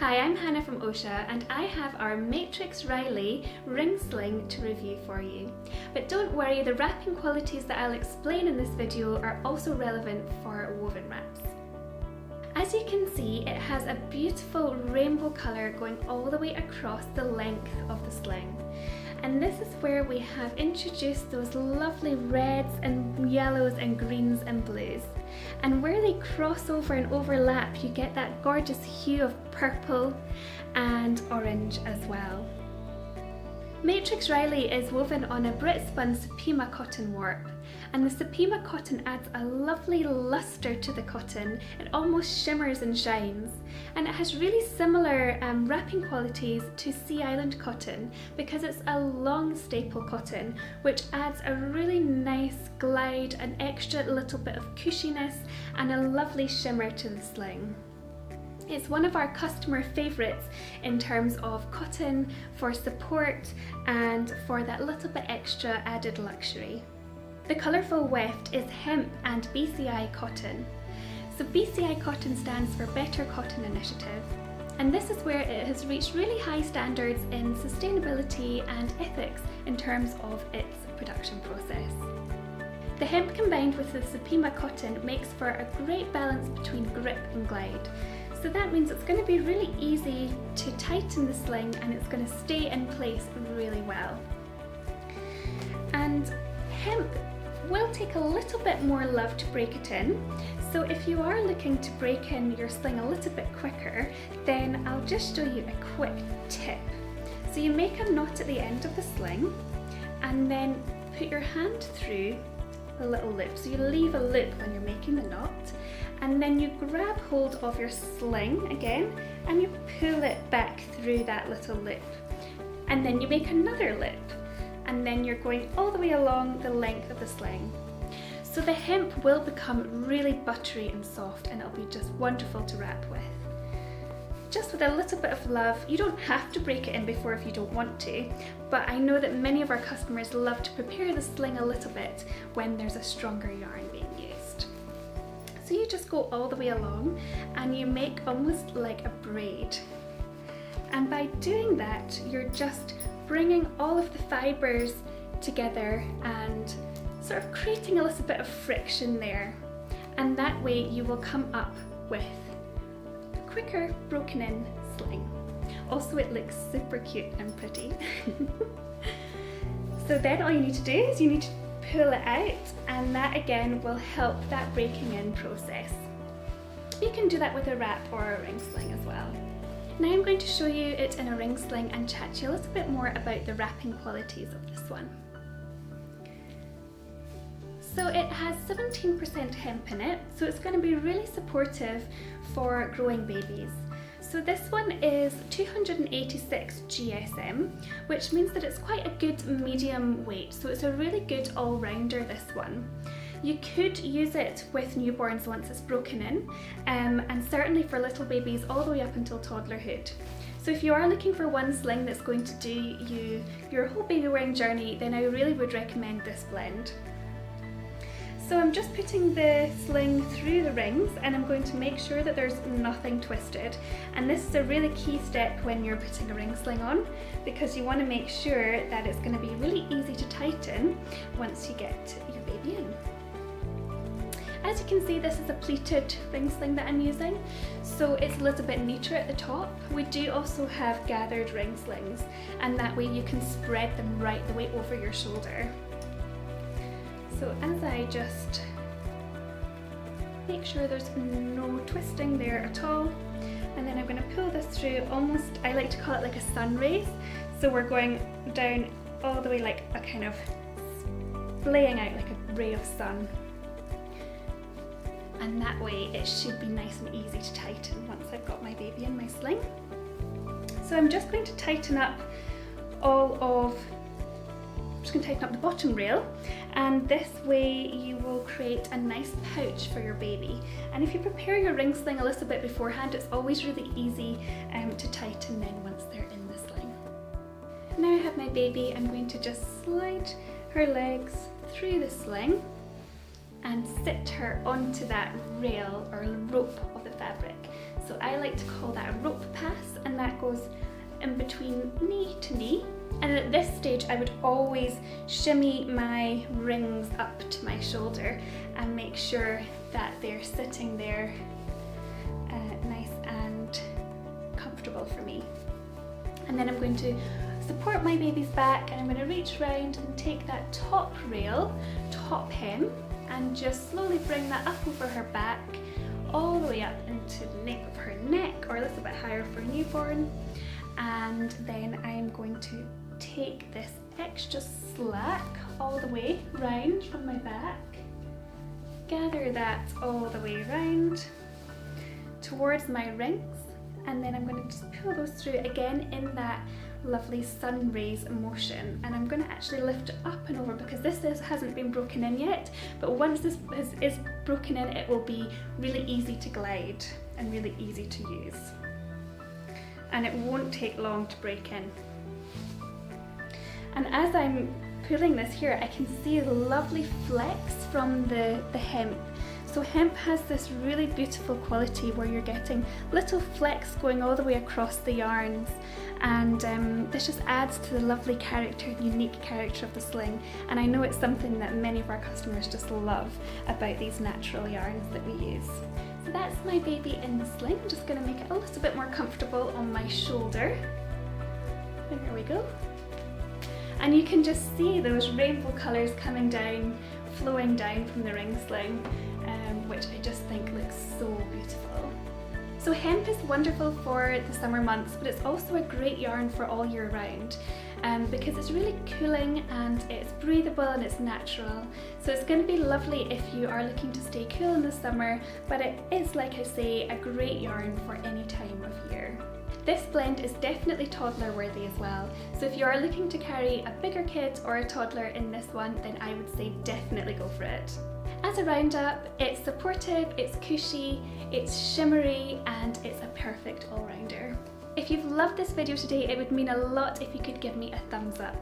Hi, I'm Hannah from Oscha and I have our Matrix Riley ring sling to review for you. But don't worry, the wrapping qualities that I'll explain in this video are also relevant for woven wraps. As you can see, it has a beautiful rainbow colour going all the way across the length of the sling. And this is where we have introduced those lovely reds and yellows and greens and blues. And where they cross over and overlap, you get that gorgeous hue of purple and orange as well. Matrix Riley is woven on a Britspun supima cotton warp, and the supima cotton adds a lovely lustre to the cotton. It almost shimmers and shines, and it has really similar wrapping qualities to Sea Island cotton because it's a long staple cotton which adds a really nice glide, an extra little bit of cushiness and a lovely shimmer to the sling. It's one of our customer favourites in terms of cotton for support and for that little bit extra added luxury. The colourful weft is hemp and BCI cotton. So BCI cotton stands for Better Cotton Initiative, and this is where it has reached really high standards in sustainability and ethics in terms of its production process. The hemp combined with the supima cotton makes for a great balance between grip and glide. So that means it's going to be really easy to tighten the sling and it's going to stay in place really well. And hemp will take a little bit more love to break it in. So if you are looking to break in your sling a little bit quicker, then I'll just show you a quick tip. So you make a knot at the end of the sling and then put your hand through a little loop. So you leave a loop when you're making the knot, and then you grab hold of your sling again and you pull it back through that little loop, and then you make another loop, and then you're going all the way along the length of the sling. So the hemp will become really buttery and soft, and it'll be just wonderful to wrap with. Just with a little bit of love. You don't have to break it in before if you don't want to, but I know that many of our customers love to prepare the sling a little bit when there's a stronger yarn being used. So you just go all the way along and you make almost like a braid. And by doing that, you're just bringing all of the fibres together and sort of creating a little bit of friction there. And that way you will come up with quicker broken in sling. Also, it looks super cute and pretty. So then all you need to do is you need to pull it out, and that again will help that breaking in process. You can do that with a wrap or a ring sling as well. Now I'm going to show you it in a ring sling and chat to you a little bit more about the wrapping qualities of this one. So it has 17% hemp in it, so it's going to be really supportive for growing babies. So this one is 286 GSM, which means that it's quite a good medium weight, so it's a really good all-rounder, this one. You could use it with newborns once it's broken in, and certainly for little babies all the way up until toddlerhood. So if you are looking for one sling that's going to do your whole baby wearing journey, then I really would recommend this blend. So I'm just putting the sling through the rings, and I'm going to make sure that there's nothing twisted. And this is a really key step when you're putting a ring sling on, because you want to make sure that it's going to be really easy to tighten once you get your baby in. As you can see, this is a pleated ring sling that I'm using, so it's a little bit neater at the top. We do also have gathered ring slings, and that way you can spread them right the way over your shoulder. So as I just make sure there's no twisting there at all, and then I'm going to pull this through almost, I like to call it like a sun rays. So we're going down all the way like a kind of splaying out like a ray of sun. And that way it should be nice and easy to tighten once I've got my baby in my sling. So I'm just going to tighten up the bottom rail, and this way you will create a nice pouch for your baby. And if you prepare your ring sling a little bit beforehand, it's always really easy to tighten then once they're in the sling. Now I have my baby, I'm going to just slide her legs through the sling and sit her onto that rail or rope of the fabric. So I like to call that a rope pass, and that goes in between knee to knee. And at this stage I would always shimmy my rings up to my shoulder and make sure that they're sitting there nice and comfortable for me. And then I'm going to support my baby's back, and I'm going to reach around and take that top rail, top hem, and just slowly bring that up over her back, all the way up into the nape of her neck, or a little bit higher for a newborn. And then I'm going to take this extra slack all the way round from my back, gather that all the way round towards my rings, and then I'm going to just pull those through again in that lovely sun rays motion. And I'm going to actually lift it up and over because this hasn't been broken in yet, but once this is broken in, it will be really easy to glide and really easy to use, and it won't take long to break in. And as I'm pulling this here, I can see the lovely flecks from the hemp. So hemp has this really beautiful quality where you're getting little flecks going all the way across the yarns, and this just adds to the lovely character, unique character of the sling. And I know it's something that many of our customers just love about these natural yarns that we use. So that's my baby in the sling. I'm just going to make it a little bit more comfortable on my shoulder. There we go. And you can just see those rainbow colours coming down, flowing down from the ring sling, which I just think looks so beautiful. So hemp is wonderful for the summer months, but it's also a great yarn for all year round, because it's really cooling and it's breathable and it's natural. So it's going to be lovely if you are looking to stay cool in the summer, but it is, like I say, a great yarn for any time of year. This blend is definitely toddler worthy as well, so if you are looking to carry a bigger kid or a toddler in this one, then I would say definitely go for it. As a roundup, it's supportive, it's cushy, it's shimmery, and it's a perfect all-rounder. If you've loved this video today, it would mean a lot if you could give me a thumbs up.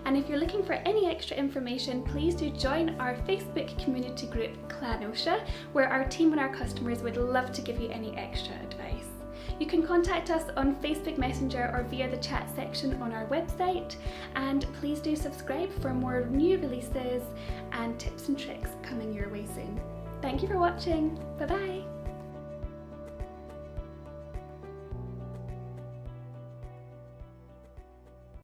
And if you're looking for any extra information, please do join our Facebook community group Clan Oscha, where our team and our customers would love to give you any extra advice. You can contact us on Facebook Messenger or via the chat section on our website, and please do subscribe for more new releases and tips and tricks coming your way soon. Thank you for watching. Bye bye.